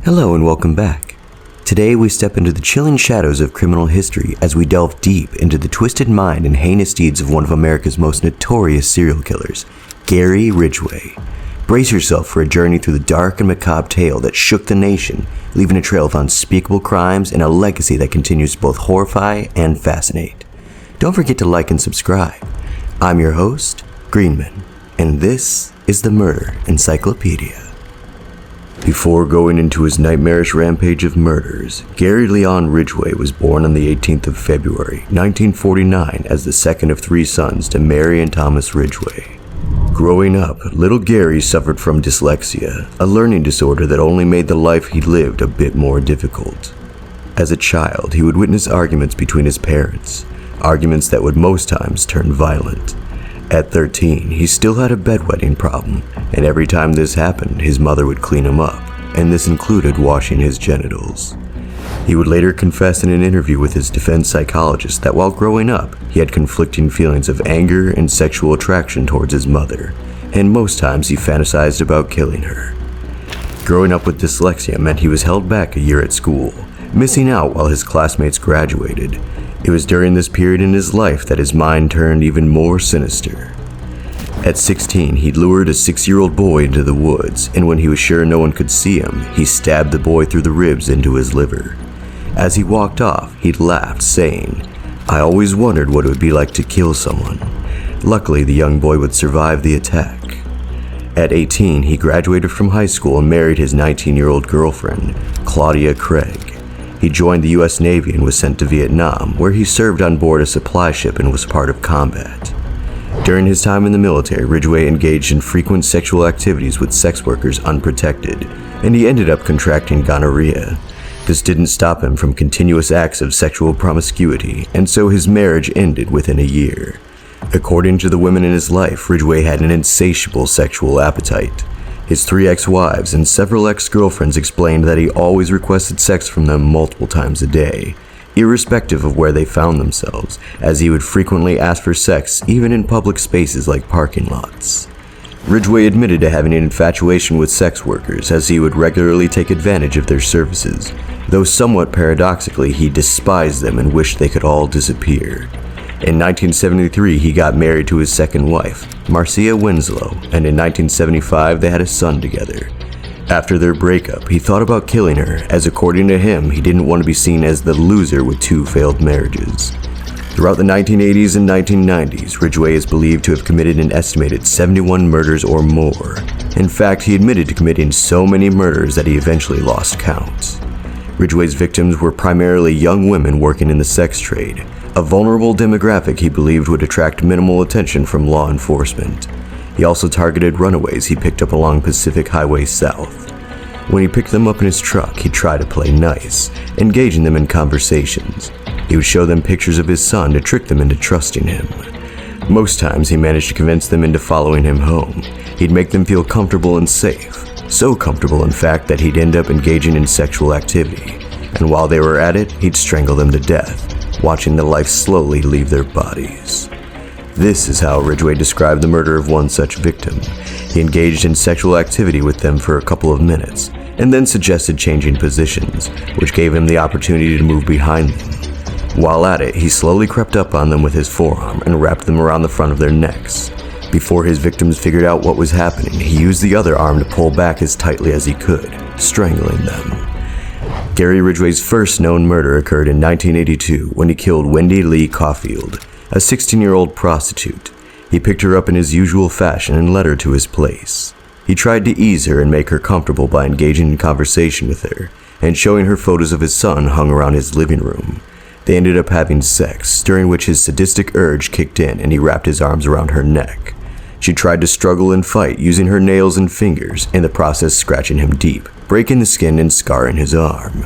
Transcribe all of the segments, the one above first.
Hello and welcome back. Today we step into the chilling shadows of criminal history as we delve deep into the twisted mind and heinous deeds of one of America's most notorious serial killers, Gary Ridgway. Brace yourself for a journey through the dark and macabre tale that shook the nation, leaving a trail of unspeakable crimes and a legacy that continues to both horrify and fascinate. Don't forget to like and subscribe. I'm your host, Greenman, and this is the Murder Encyclopedia. Before going into his nightmarish rampage of murders, Gary Leon Ridgway was born on the 18th of February, 1949 as the second of three sons to Mary and Thomas Ridgway. Growing up, little Gary suffered from dyslexia, a learning disorder that only made the life he lived a bit more difficult. As a child, he would witness arguments between his parents, arguments that would most times turn violent. At 13, he still had a bedwetting problem, and every time this happened, his mother would clean him up, and this included washing his genitals. He would later confess in an interview with his defense psychologist that while growing up, he had conflicting feelings of anger and sexual attraction towards his mother, and most times he fantasized about killing her. Growing up with dyslexia meant he was held back a year at school, missing out while his classmates graduated. It was during this period in his life that his mind turned even more sinister. At 16, he lured a 6-year-old boy into the woods, and when he was sure no one could see him, he stabbed the boy through the ribs into his liver. As he walked off, he laughed, saying, "I always wondered what it would be like to kill someone." Luckily, the young boy would survive the attack. At 18, he graduated from high school and married his 19-year-old girlfriend, Claudia Craig. He joined the U.S. Navy and was sent to Vietnam, where he served on board a supply ship and was part of combat. During his time in the military, Ridgway engaged in frequent sexual activities with sex workers unprotected, and he ended up contracting gonorrhea. This didn't stop him from continuous acts of sexual promiscuity, and so his marriage ended within a year. According to the women in his life, Ridgway had an insatiable sexual appetite. His 3 ex-wives and several ex-girlfriends explained that he always requested sex from them multiple times a day, irrespective of where they found themselves, as he would frequently ask for sex even in public spaces like parking lots. Ridgway admitted to having an infatuation with sex workers, as he would regularly take advantage of their services, though somewhat paradoxically he despised them and wished they could all disappear. In 1973, he got married to his second wife, Marcia Winslow, and in 1975 they had a son together. After their breakup, he thought about killing her, as according to him, he didn't want to be seen as the loser with 2 failed marriages. Throughout the 1980s and 1990s, Ridgway is believed to have committed an estimated 71 murders or more. In fact, he admitted to committing so many murders that he eventually lost count. Ridgway's victims were primarily young women working in the sex trade, a vulnerable demographic he believed would attract minimal attention from law enforcement. He also targeted runaways he picked up along Pacific Highway South. When he picked them up in his truck, he'd try to play nice, engaging them in conversations. He would show them pictures of his son to trick them into trusting him. Most times he managed to convince them into following him home. He'd make them feel comfortable and safe. So comfortable, in fact, that he'd end up engaging in sexual activity. And while they were at it, he'd strangle them to death, watching the life slowly leave their bodies. This is how Ridgway described the murder of one such victim. He engaged in sexual activity with them for a couple of minutes, and then suggested changing positions, which gave him the opportunity to move behind them. While at it, he slowly crept up on them with his forearm and wrapped them around the front of their necks. Before his victims figured out what was happening, he used the other arm to pull back as tightly as he could, strangling them. Gary Ridgway's first known murder occurred in 1982 when he killed Wendy Lee Caulfield, a 16-year-old prostitute. He picked her up in his usual fashion and led her to his place. He tried to ease her and make her comfortable by engaging in conversation with her and showing her photos of his son hung around his living room. They ended up having sex, during which his sadistic urge kicked in and he wrapped his arms around her neck. She tried to struggle and fight, using her nails and fingers, in the process scratching him deep, breaking the skin and scarring his arm.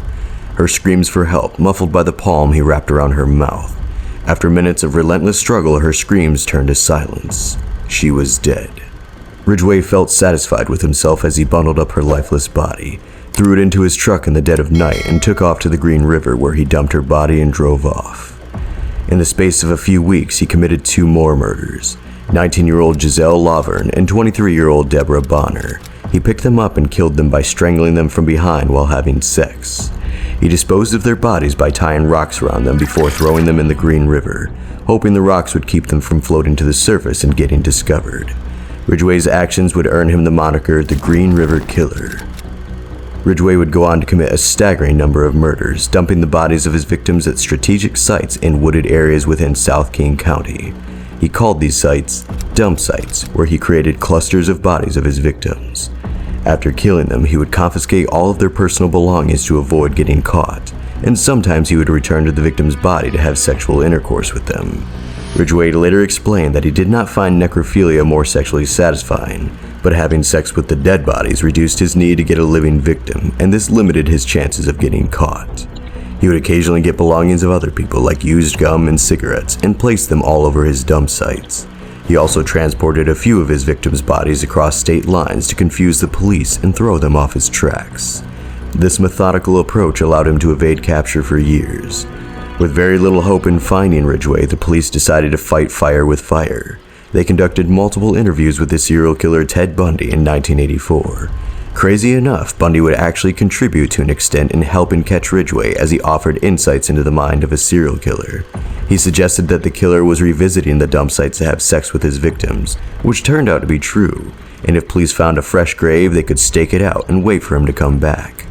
Her screams for help, muffled by the palm he wrapped around her mouth. After minutes of relentless struggle, her screams turned to silence. She was dead. Ridgway felt satisfied with himself as he bundled up her lifeless body, threw it into his truck in the dead of night, and took off to the Green River, where he dumped her body and drove off. In the space of a few weeks, he committed 2 more murders. 19-year-old Giselle Laverne and 23-year-old Deborah Bonner. He picked them up and killed them by strangling them from behind while having sex. He disposed of their bodies by tying rocks around them before throwing them in the Green River, hoping the rocks would keep them from floating to the surface and getting discovered. Ridgway's actions would earn him the moniker the Green River Killer. Ridgway would go on to commit a staggering number of murders, dumping the bodies of his victims at strategic sites in wooded areas within South King County. He called these sites dump sites, where he created clusters of bodies of his victims. After killing them, he would confiscate all of their personal belongings to avoid getting caught, and sometimes he would return to the victim's body to have sexual intercourse with them. Ridgway later explained that he did not find necrophilia more sexually satisfying, but having sex with the dead bodies reduced his need to get a living victim, and this limited his chances of getting caught. He would occasionally get belongings of other people like used gum and cigarettes and place them all over his dump sites. He also transported a few of his victims' bodies across state lines to confuse the police and throw them off his tracks. This methodical approach allowed him to evade capture for years. With very little hope in finding Ridgway, the police decided to fight fire with fire. They conducted multiple interviews with the serial killer Ted Bundy in 1984. Crazy enough, Bundy would actually contribute to an extent in helping catch Ridgway as he offered insights into the mind of a serial killer. He suggested that the killer was revisiting the dump sites to have sex with his victims, which turned out to be true, and if police found a fresh grave, they could stake it out and wait for him to come back.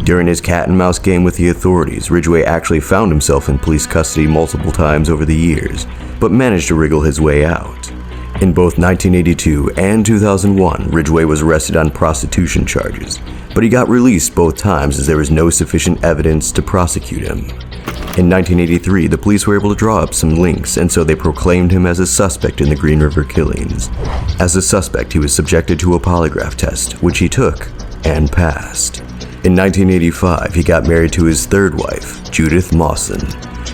During his cat and mouse game with the authorities, Ridgway actually found himself in police custody multiple times over the years, but managed to wriggle his way out. In both 1982 and 2001, Ridgway was arrested on prostitution charges, but he got released both times as there was no sufficient evidence to prosecute him. In 1983, the police were able to draw up some links, and so they proclaimed him as a suspect in the Green River killings. As a suspect, he was subjected to a polygraph test, which he took and passed. In 1985, he got married to his third wife, Judith Mawson.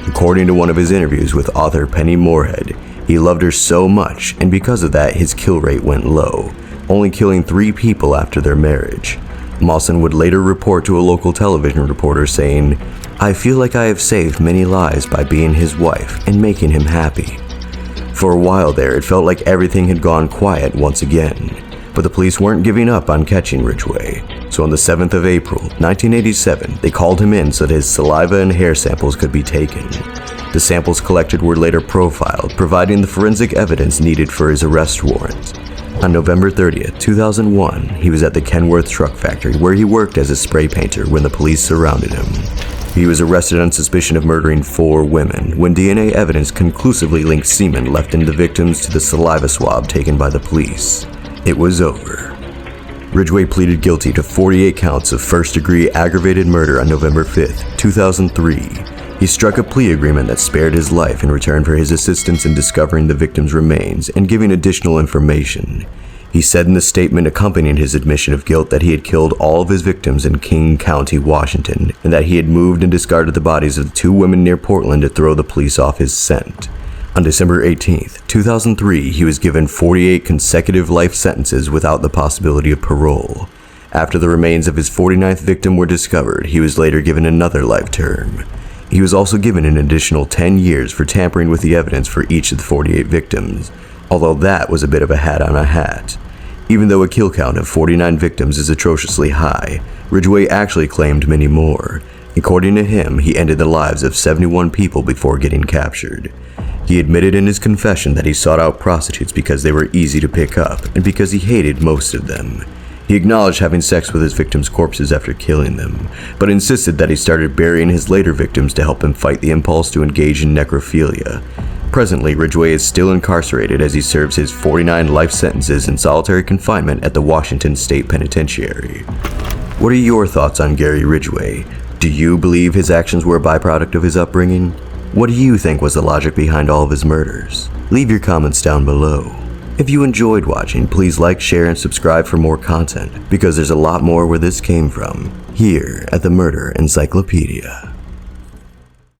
According to one of his interviews with author Penny Moorhead, he loved her so much, and because of that, his kill rate went low, only killing 3 people after their marriage. Mawson would later report to a local television reporter saying, "I feel like I have saved many lives by being his wife and making him happy." For a while there, it felt like everything had gone quiet once again, but the police weren't giving up on catching Ridgway. So on the 7th of April, 1987, they called him in so that his saliva and hair samples could be taken. The samples collected were later profiled, providing the forensic evidence needed for his arrest warrant. On November 30th, 2001, he was at the Kenworth Truck Factory where he worked as a spray painter when the police surrounded him. He was arrested on suspicion of murdering 4 women when DNA evidence conclusively linked semen left in the victims to the saliva swab taken by the police. It was over. Ridgway pleaded guilty to 48 counts of first-degree aggravated murder on November 5th, 2003. He struck a plea agreement that spared his life in return for his assistance in discovering the victim's remains and giving additional information. He said in the statement accompanying his admission of guilt that he had killed all of his victims in King County, Washington, and that he had moved and discarded the bodies of the 2 women near Portland to throw the police off his scent. On December 18th, 2003, he was given 48 consecutive life sentences without the possibility of parole. After the remains of his 49th victim were discovered, he was later given another life term. He was also given an additional 10 years for tampering with the evidence for each of the 48 victims, although that was a bit of a hat on a hat. Even though a kill count of 49 victims is atrociously high, Ridgway actually claimed many more. According to him, he ended the lives of 71 people before getting captured. He admitted in his confession that he sought out prostitutes because they were easy to pick up and because he hated most of them. He acknowledged having sex with his victims' corpses after killing them, but insisted that he started burying his later victims to help him fight the impulse to engage in necrophilia. Presently, Ridgway is still incarcerated as he serves his 49 life sentences in solitary confinement at the Washington State Penitentiary. What are your thoughts on Gary Ridgway? Do you believe his actions were a byproduct of his upbringing? What do you think was the logic behind all of his murders? Leave your comments down below. If you enjoyed watching, please like, share, and subscribe for more content, because there's a lot more where this came from, here at the Murder Encyclopedia.